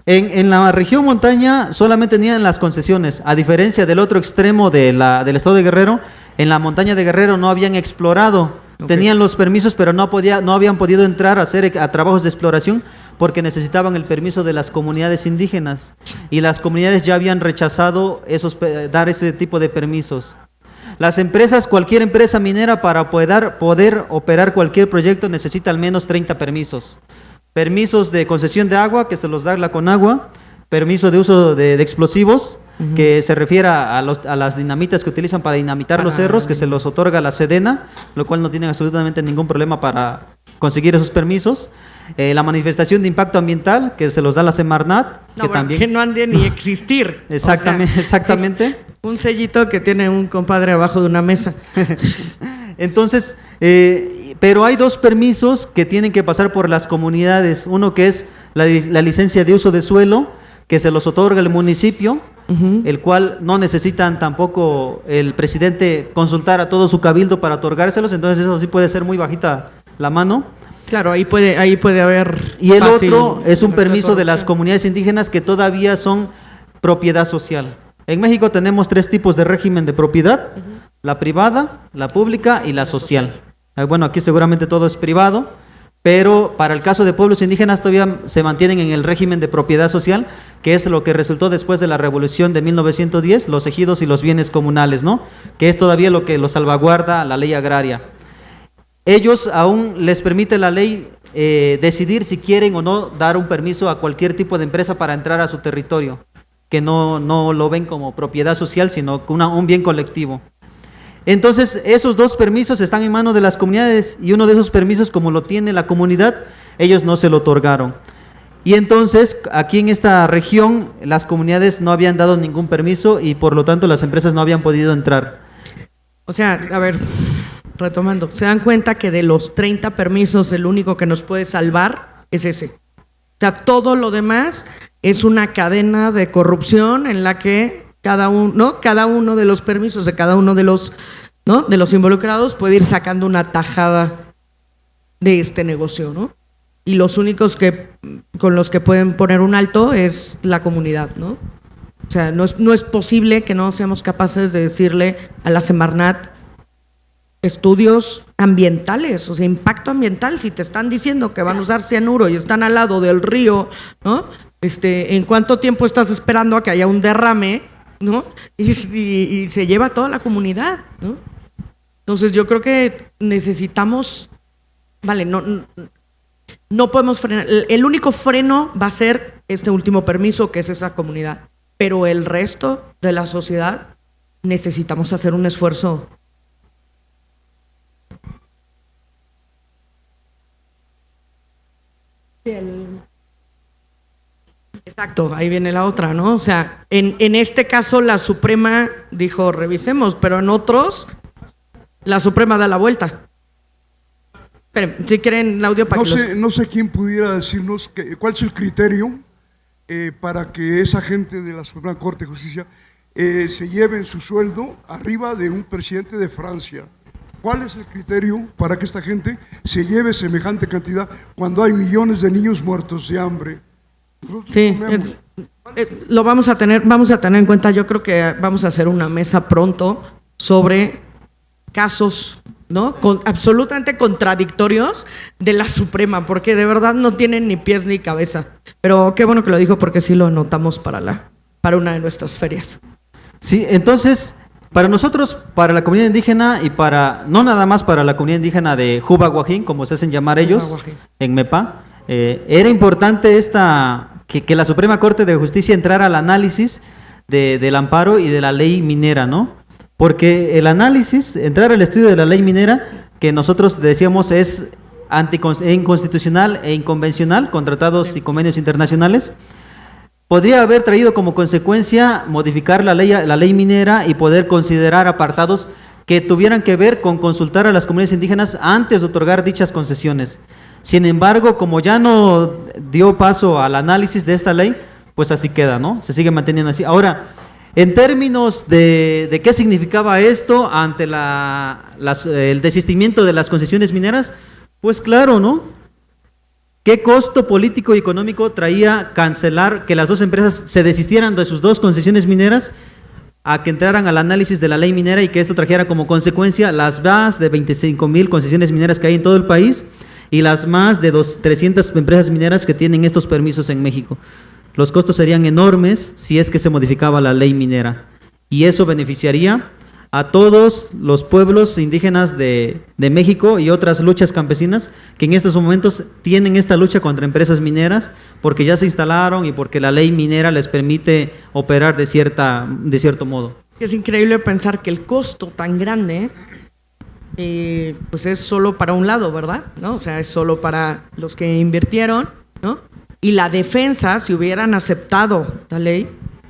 En la región montaña solamente tenían las concesiones, a diferencia del otro extremo del estado de Guerrero. En la montaña de Guerrero no habían explorado, tenían los permisos, pero no habían podido entrar a hacer trabajos de exploración porque necesitaban el permiso de las comunidades indígenas, y las comunidades ya habían rechazado dar ese tipo de permisos. Las empresas, cualquier empresa minera, para poder operar cualquier proyecto necesita al menos 30 permisos. Permisos de concesión de agua, que se los da la Conagua, permiso de uso de explosivos, que se refiere a las dinamitas que utilizan para dinamitar los cerros, que se los otorga la Sedena, lo cual no tienen absolutamente ningún problema para conseguir esos permisos. La manifestación de impacto ambiental, que se los da la Semarnat, Que no han de ni existir. Exactamente, O sea, exactamente. Un sellito que tiene un compadre abajo de una mesa. Entonces, pero hay dos permisos que tienen que pasar por las comunidades. Uno que es la licencia de uso de suelo, que se los otorga el municipio, el cual no necesitan tampoco el presidente consultar a todo su cabildo para otorgárselos, entonces eso sí puede ser muy bajita la mano. Claro, ahí puede haber. Y el otro es un permiso de las comunidades indígenas que todavía son propiedad social. En México tenemos 3 tipos de régimen de propiedad: la privada, la pública y la social. Bueno, aquí seguramente todo es privado, pero para el caso de pueblos indígenas todavía se mantienen en el régimen de propiedad social, que es lo que resultó después de la revolución de 1910, los ejidos y los bienes comunales, ¿no? Que es todavía lo que los salvaguarda la ley agraria. Ellos aún les permite la ley decidir si quieren o no dar un permiso a cualquier tipo de empresa para entrar a su territorio, que no lo ven como propiedad social, sino como un bien colectivo. Entonces, esos 2 permisos están en manos de las comunidades, y uno de esos permisos, como lo tiene la comunidad, ellos no se lo otorgaron. Y entonces, aquí en esta región, las comunidades no habían dado ningún permiso y por lo tanto las empresas no habían podido entrar. O sea, a ver, retomando, ¿se dan cuenta que de los 30 permisos el único que nos puede salvar es ese? O sea, todo lo demás es una cadena de corrupción en la que cada uno de los permisos de cada uno de los, ¿no?, de los involucrados puede ir sacando una tajada de este negocio, ¿no? Y los únicos con los que pueden poner un alto es la comunidad, ¿no? O sea, no es posible que no seamos capaces de decirle a la Semarnat estudios ambientales, o sea, impacto ambiental. Si te están diciendo que van a usar cianuro y están al lado del río, ¿no? ¿En cuánto tiempo estás esperando a que haya un derrame, ¿no? Y se lleva a toda la comunidad, ¿no? Entonces yo creo que necesitamos, no podemos frenar. El único freno va a ser este último permiso, que es esa comunidad, pero el resto de la sociedad necesitamos hacer un esfuerzo. Exacto, ahí viene la otra, ¿no? O sea, en este caso la Suprema dijo revisemos, pero en otros la Suprema da la vuelta. Esperen, si quieren el audio para no sé quién pudiera decirnos cuál es el criterio para que esa gente de la Suprema Corte de Justicia se lleven su sueldo arriba de un presidente de Francia. ¿Cuál es el criterio para que esta gente se lleve semejante cantidad cuando hay millones de niños muertos de hambre? Sí, lo vamos a tener en cuenta. Yo creo que vamos a hacer una mesa pronto sobre casos, ¿no?, absolutamente contradictorios de la Suprema, porque de verdad no tienen ni pies ni cabeza. Pero qué bueno que lo dijo, porque sí lo anotamos para una de nuestras ferias. Sí, entonces, para nosotros, para la comunidad indígena y no nada más para la comunidad indígena de Juba Guajín, como se hacen llamar ellos, en MEPA, era importante que la Suprema Corte de Justicia entrara al análisis del amparo y de la ley minera, ¿no? Porque el análisis, entrar al estudio de la ley minera, que nosotros decíamos es inconstitucional e inconvencional con tratados y convenios internacionales, podría haber traído como consecuencia modificar la ley minera y poder considerar apartados que tuvieran que ver con consultar a las comunidades indígenas antes de otorgar dichas concesiones. Sin embargo, como ya no dio paso al análisis de esta ley, pues así queda, ¿no? Se sigue manteniendo así. Ahora, en términos de qué significaba esto ante el desistimiento de las concesiones mineras, pues claro, ¿no? ¿Qué costo político y económico traía cancelar que las dos empresas se desistieran de sus dos concesiones mineras a que entraran al análisis de la ley minera y que esto trajera como consecuencia las más de 25,000 concesiones mineras que hay en todo el país y las más de 300 empresas mineras que tienen estos permisos en México? Los costos serían enormes si es que se modificaba la ley minera y eso beneficiaría a todos los pueblos indígenas de México y otras luchas campesinas que en estos momentos tienen esta lucha contra empresas mineras porque ya se instalaron y porque la ley minera les permite operar de cierto modo. Es increíble pensar que el costo tan grande pues es solo para un lado, ¿verdad? ¿No? O sea, es solo para los que invirtieron, ¿no? Y la defensa, si hubieran aceptado esta ley,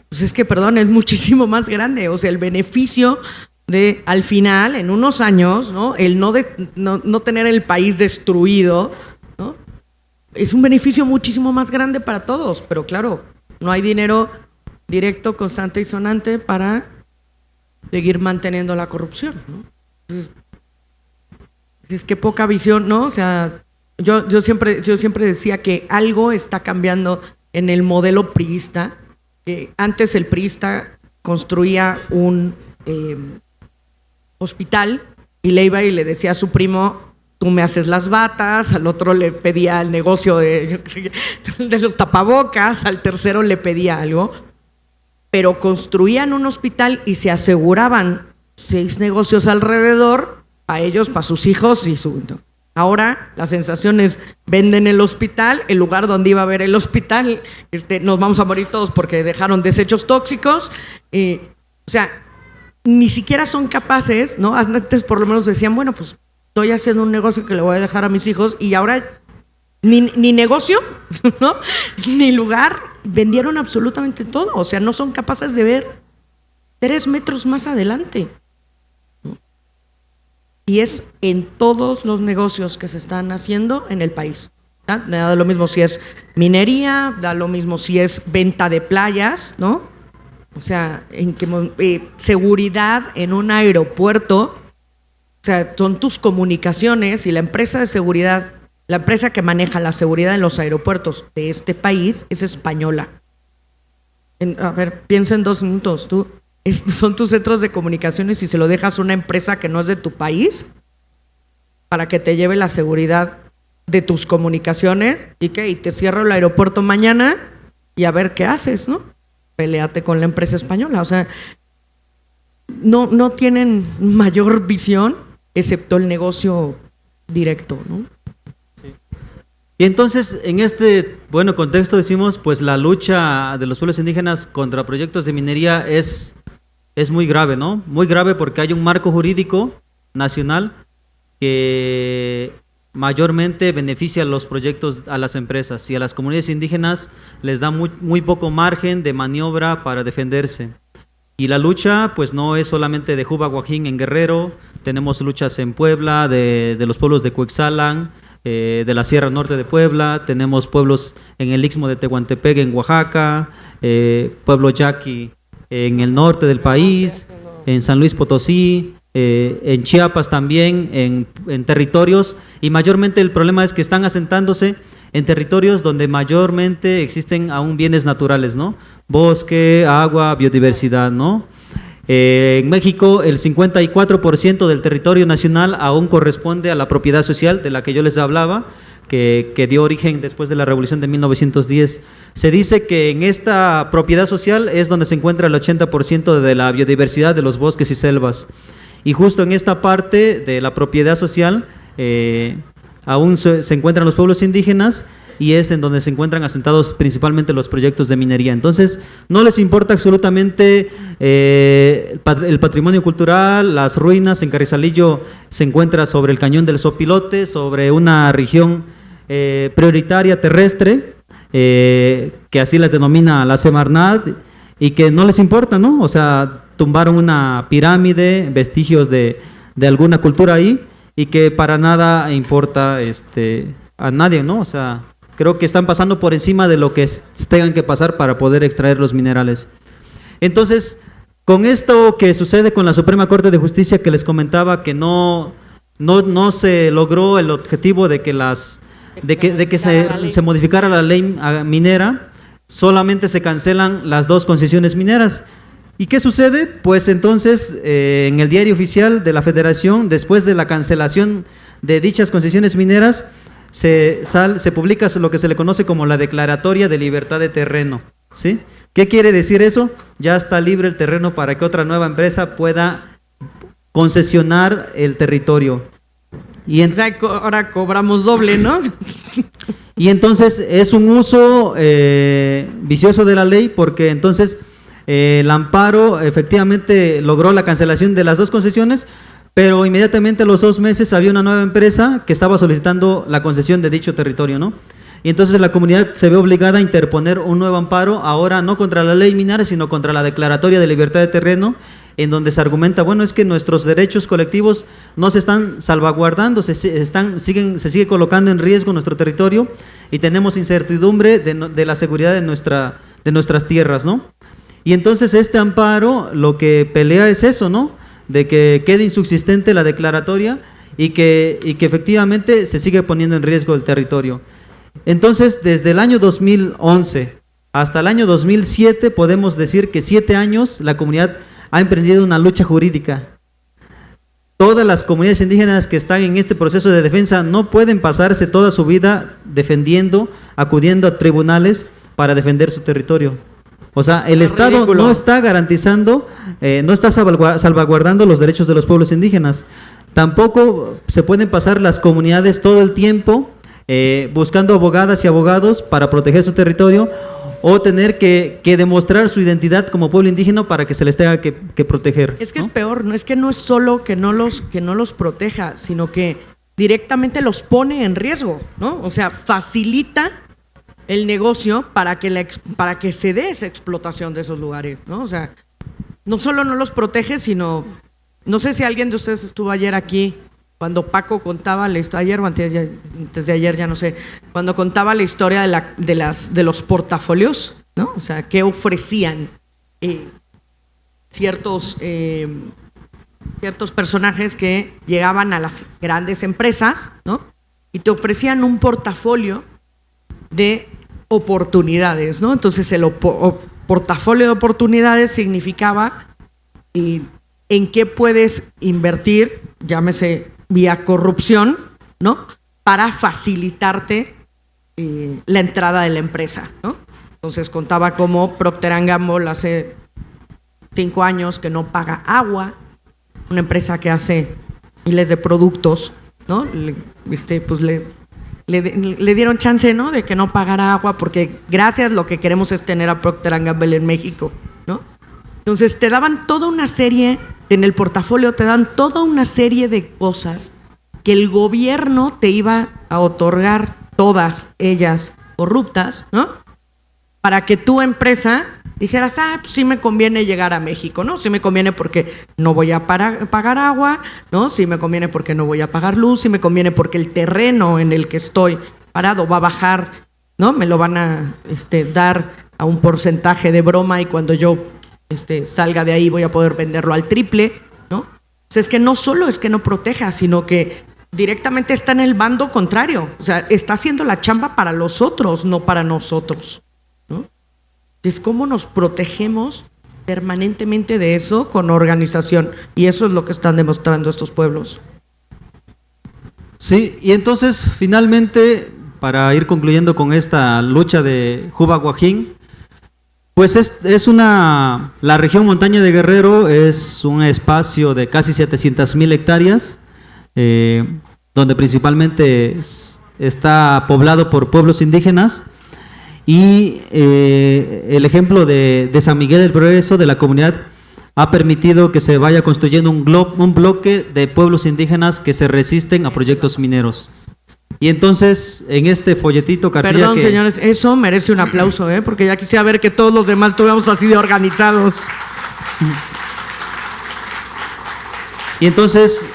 pues es que, perdón, es muchísimo más grande. O sea, el beneficio de, al final, en unos años, ¿no? El no tener el país destruido, ¿no? Es un beneficio muchísimo más grande para todos. Pero claro, no hay dinero directo, constante y sonante para seguir manteniendo la corrupción, ¿no? Entonces, es que poca visión, ¿no? O sea, yo siempre decía que algo está cambiando en el modelo priista. Antes el priista construía un hospital y le iba y le decía a su primo, tú me haces las batas, al otro le pedía el negocio de los tapabocas, al tercero le pedía algo, pero construían un hospital y se aseguraban 6 negocios alrededor, para ellos, para sus hijos y su... Ahora la sensación es, venden el hospital, el lugar donde iba a haber el hospital, nos vamos a morir todos porque dejaron desechos tóxicos, o sea, ni siquiera son capaces, ¿no? Antes por lo menos decían, bueno, pues estoy haciendo un negocio que le voy a dejar a mis hijos y ahora ni negocio, ¿no? Ni lugar, vendieron absolutamente todo, o sea, no son capaces de ver 3 metros más adelante. Y es en todos los negocios que se están haciendo en el país. Me da lo mismo si es minería, da lo mismo si es venta de playas, ¿no? O sea, seguridad en un aeropuerto, o sea, son tus comunicaciones y la empresa de seguridad, la empresa que maneja la seguridad en los aeropuertos de este país es española. A ver, piensa en 2 minutos, tú. Son tus centros de comunicaciones y se lo dejas a una empresa que no es de tu país para que te lleve la seguridad de tus comunicaciones y te cierro el aeropuerto mañana y a ver qué haces, ¿no? Peleate con la empresa española. O sea, no tienen mayor visión excepto el negocio directo, ¿no? Sí. Y entonces, en este contexto decimos, pues la lucha de los pueblos indígenas contra proyectos de minería es muy grave, ¿no? Muy grave porque hay un marco jurídico nacional que mayormente beneficia a los proyectos, a las empresas, y a las comunidades indígenas les da muy poco margen de maniobra para defenderse. Y la lucha pues no es solamente de Juba Guajín en Guerrero, tenemos luchas en Puebla, de los pueblos de Cuexalan, de la Sierra Norte de Puebla, tenemos pueblos en el Istmo de Tehuantepec en Oaxaca, pueblo yaqui en el norte del país, en San Luis Potosí, en Chiapas también, en territorios, y mayormente el problema es que están asentándose en territorios donde mayormente existen aún bienes naturales, ¿no? Bosque, agua, biodiversidad, ¿no? En México el 54% del territorio nacional aún corresponde a la propiedad social de la que yo les hablaba, que dio origen después de la Revolución de 1910. Se dice que en esta propiedad social es donde se encuentra el 80% de la biodiversidad de los bosques y selvas. Y justo en esta parte de la propiedad social aún se encuentran los pueblos indígenas y es en donde se encuentran asentados principalmente los proyectos de minería. Entonces, no les importa absolutamente el patrimonio cultural, las ruinas. En Carrizalillo se encuentra sobre el cañón del Sopilote, sobre una región prioritaria terrestre, que así les denomina la Semarnat, y que no les importa, ¿no? O sea, tumbaron una pirámide, vestigios de alguna cultura ahí, y que para nada importa a nadie, ¿no? O sea, Creo que están pasando por encima de lo que tengan que pasar para poder extraer los minerales. Entonces, con esto que sucede con la Suprema Corte de Justicia que les comentaba, que no se logró el objetivo de que se modificara la ley minera, solamente se cancelan las 2 concesiones mineras. ¿Y qué sucede? Pues entonces en el diario oficial de la Federación, después de la cancelación de dichas concesiones mineras, se publica lo que se le conoce como la Declaratoria de Libertad de Terreno, ¿sí? ¿Qué quiere decir eso? Ya está libre el terreno para que otra nueva empresa pueda concesionar el territorio. Ahora cobramos doble, ¿no? Y entonces es un uso vicioso de la ley, porque entonces el amparo efectivamente logró la cancelación de las 2 concesiones, pero inmediatamente a los 2 meses había una nueva empresa que estaba solicitando la concesión de dicho territorio, ¿no? Y entonces la comunidad se ve obligada a interponer un nuevo amparo, ahora no contra la ley minera, sino contra la Declaratoria de Libertad de Terreno, en donde se argumenta, bueno, es que nuestros derechos colectivos no se están salvaguardando, se sigue colocando en riesgo nuestro territorio y tenemos incertidumbre de la seguridad de nuestras tierras, ¿no? Y entonces este amparo lo que pelea es eso, ¿no? De que quede insubsistente la declaratoria y que efectivamente se sigue poniendo en riesgo el territorio. Entonces, desde el año 2011 hasta el año 2007, podemos decir que 7 años la comunidad ha emprendido una lucha jurídica. Todas las comunidades indígenas que están en este proceso de defensa no pueden pasarse toda su vida acudiendo a tribunales para defender su territorio. O sea, el Estado ridículo. no está garantizando, no está salvaguardando los derechos de los pueblos indígenas. Tampoco se pueden pasar las comunidades todo el tiempo buscando abogadas y abogados para proteger su territorio, o tener que demostrar su identidad como pueblo indígena para que se les tenga que proteger. Es que es peor, no es que no es solo que no los proteja, sino que directamente los pone en riesgo, ¿no? O sea, facilita el negocio para que se dé esa explotación de esos lugares, ¿no? O sea, no solo no los protege, sino, no sé si alguien de ustedes estuvo ayer aquí cuando Paco contaba la historia, ayer o antes de ayer, ya no sé, cuando contaba la historia de los portafolios, ¿no? O sea, qué ofrecían ciertos personajes que llegaban a las grandes empresas, ¿no? Y te ofrecían un portafolio de oportunidades, ¿no? Entonces el portafolio de oportunidades significaba en qué puedes invertir, llámese vía corrupción, ¿no? Para facilitarte la entrada de la empresa, ¿no? Entonces contaba cómo Procter & Gamble hace 5 años que no paga agua, una empresa que hace miles de productos, ¿no? Le dieron chance, ¿no? De que no pagara agua, porque gracias lo que queremos es tener a Procter & Gamble en México, ¿no? Entonces te daban toda una serie, en el portafolio te dan toda una serie de cosas que el gobierno te iba a otorgar, todas ellas corruptas, ¿no? Para que tu empresa dijeras, pues sí me conviene llegar a México, ¿no? Sí me conviene porque no voy a pagar agua, ¿no? Sí me conviene porque no voy a pagar luz, sí me conviene porque el terreno en el que estoy parado va a bajar, ¿no? Me lo van a dar a un porcentaje de broma y cuando yo salga de ahí voy a poder venderlo al triple, ¿no? O sea, es que no solo es que no proteja, sino que directamente está en el bando contrario. O sea, está haciendo la chamba para los otros, no para nosotros, ¿no? Es cómo nos protegemos permanentemente de eso con organización. Y eso es lo que están demostrando estos pueblos. Sí, y entonces finalmente, para ir concluyendo con esta lucha de Juba Guajín, pues la región montaña de Guerrero es un espacio de casi 700,000 hectáreas, donde principalmente está poblado por pueblos indígenas, y el ejemplo de San Miguel del Progreso, de la comunidad, ha permitido que se vaya construyendo un bloque de pueblos indígenas que se resisten a proyectos mineros. Y entonces, en este folletito cartilla Perdón, señores, eso merece un aplauso, porque ya quisiera ver que todos los demás estuviéramos así de organizados. Y entonces,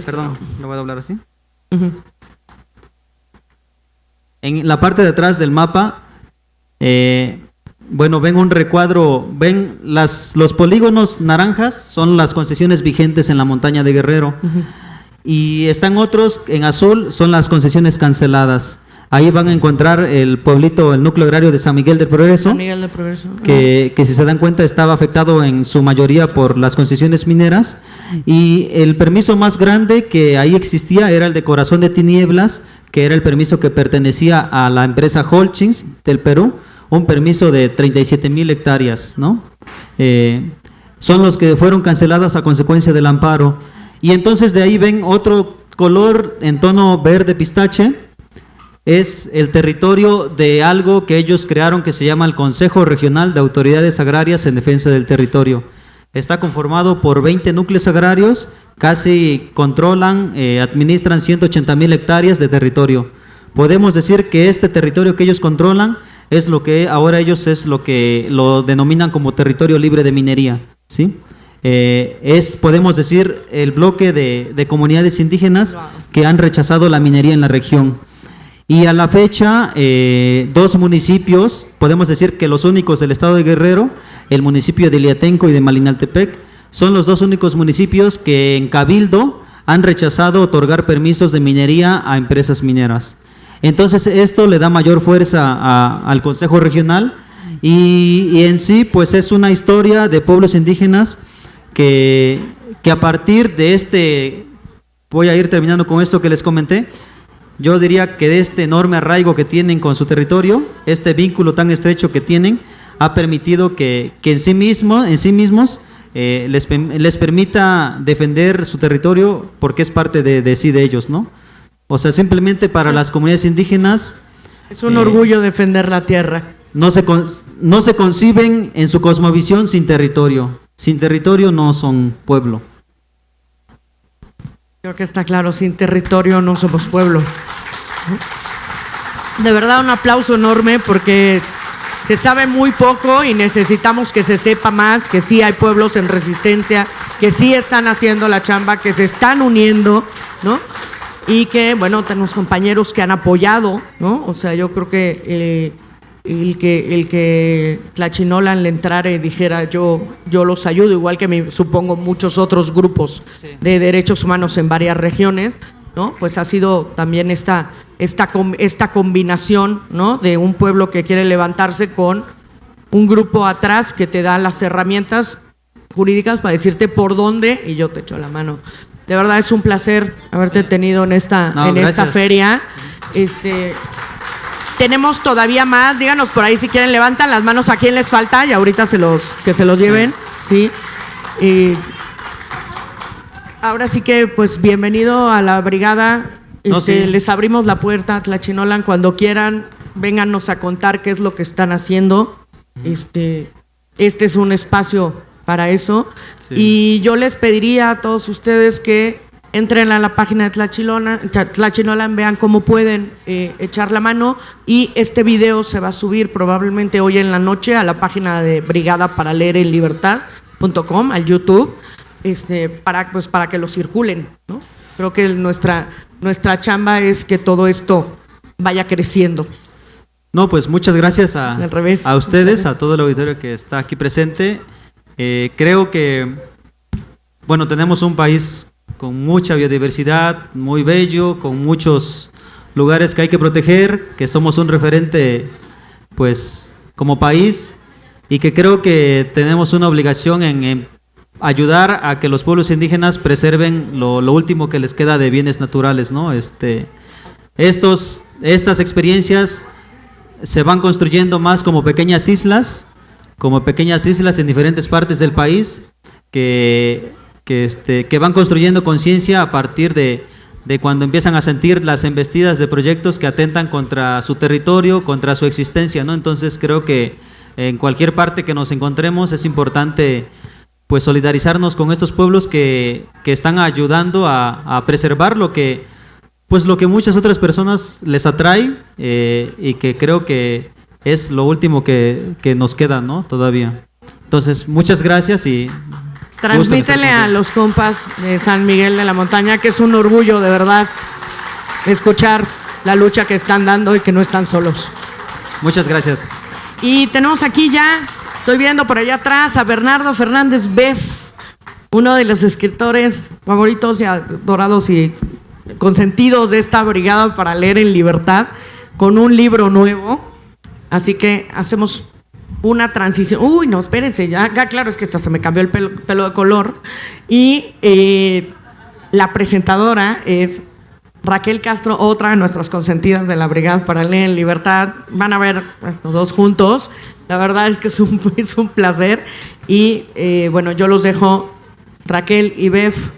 perdón, lo voy a doblar así. en la parte de atrás del mapa, bueno, ven un recuadro, ven los polígonos naranjas son las concesiones vigentes en la montaña de Guerrero. Y están otros en azul, son las concesiones canceladas. Ahí van a encontrar el pueblito, el núcleo agrario de San Miguel del Progreso, San Miguel del Progreso. que si se dan cuenta estaba afectado en su mayoría por las concesiones mineras. Y el permiso más grande que ahí existía era el de Corazón de Tinieblas, que era el permiso que pertenecía a la empresa Holcins del Perú, un permiso de 37,000 hectáreas, ¿no? Son los que fueron canceladas a consecuencia del amparo. Y entonces de ahí ven otro color en tono verde pistache, es el territorio de algo que ellos crearon que se llama el Consejo Regional de Autoridades Agrarias en Defensa del Territorio. Está conformado por 20 núcleos agrarios, casi controlan, administran 180,000 hectáreas de territorio. Podemos decir que este territorio que ellos controlan es lo que ahora ellos lo denominan como territorio libre de minería, ¿sí? Podemos decir, el bloque de comunidades indígenas que han rechazado la minería en la región. Y a la fecha, 2 municipios, podemos decir que los únicos del estado de Guerrero, el municipio de Iliatenco y de Malinaltepec, son los 2 únicos municipios que en Cabildo han rechazado otorgar permisos de minería a empresas mineras. Entonces esto le da mayor fuerza al Consejo Regional y en sí pues es una historia de pueblos indígenas que a partir de voy a ir terminando con esto que les comenté, yo diría que de este enorme arraigo que tienen con su territorio, este vínculo tan estrecho que tienen, ha permitido que en sí mismos les permita defender su territorio porque es parte de sí de ellos, ¿no? O sea, simplemente para las comunidades indígenas es un orgullo defender la tierra. No se conciben en su cosmovisión sin territorio. Sin territorio no son pueblo. Creo que está claro, sin territorio no somos pueblo. De verdad, un aplauso enorme porque se sabe muy poco y necesitamos que se sepa más, que sí hay pueblos en resistencia, que sí están haciendo la chamba, que se están uniendo, ¿no? Y que, bueno, tenemos compañeros que han apoyado, ¿no? O sea, yo creo que el que Tlachinolan le entrara y dijera yo los ayudo, igual que supongo muchos otros grupos de derechos humanos en varias regiones, ¿no? Pues ha sido también esta combinación, ¿no? De un pueblo que quiere levantarse con un grupo atrás que te da las herramientas jurídicas para decirte por dónde y yo te echo la mano. De verdad es un placer haberte tenido en esta feria. Tenemos todavía más, díganos por ahí si quieren, levantan las manos a quién les falta y ahorita que se los lleven, ¿sí? Ahora sí que, pues, bienvenido a la brigada. Sí. Les abrimos la puerta, Tlachinolan, cuando quieran, vénganos a contar qué es lo que están haciendo. Este es un espacio para eso. Sí. Y yo les pediría a todos ustedes que entren a la página de Tlachinolan, vean cómo pueden echar la mano, y este video se va a subir probablemente hoy en la noche a la página de Brigada para Leer en Libertad.com, al YouTube, para que lo circulen, ¿no? Creo que nuestra chamba es que todo esto vaya creciendo. No, pues muchas gracias a ustedes, a todo el auditorio que está aquí presente. Creo que, bueno, tenemos un país con mucha biodiversidad, muy bello, con muchos lugares que hay que proteger, que somos un referente, pues, como país, y que creo que tenemos una obligación en ayudar a que los pueblos indígenas preserven lo último que les queda de bienes naturales, ¿no? Estas experiencias se van construyendo más como pequeñas islas en diferentes partes del país, que van construyendo conciencia a partir de cuando empiezan a sentir las embestidas de proyectos que atentan contra su territorio, contra su existencia, ¿no? Entonces creo que en cualquier parte que nos encontremos es importante, pues, solidarizarnos con estos pueblos que están ayudando a preservar lo que muchas otras personas les atrae, y que creo que es lo último que nos queda, ¿no? Todavía. Entonces, muchas gracias y transmítele a los compas de San Miguel de la Montaña que es un orgullo, de verdad, escuchar la lucha que están dando y que no están solos. Muchas gracias. Y tenemos aquí ya, estoy viendo por allá atrás, a Bernardo Fernández Beff, uno de los escritores favoritos y adorados y consentidos de esta brigada para leer en libertad, con un libro nuevo. Así que hacemos una transición. Uy, no, espérense, ya claro, es que hasta se me cambió el pelo de color. Y la presentadora es Raquel Castro, otra de nuestras consentidas de la Brigada para Leer en Libertad. Van a ver los dos juntos. La verdad es que es un placer. Y bueno, yo los dejo, Raquel y Beff,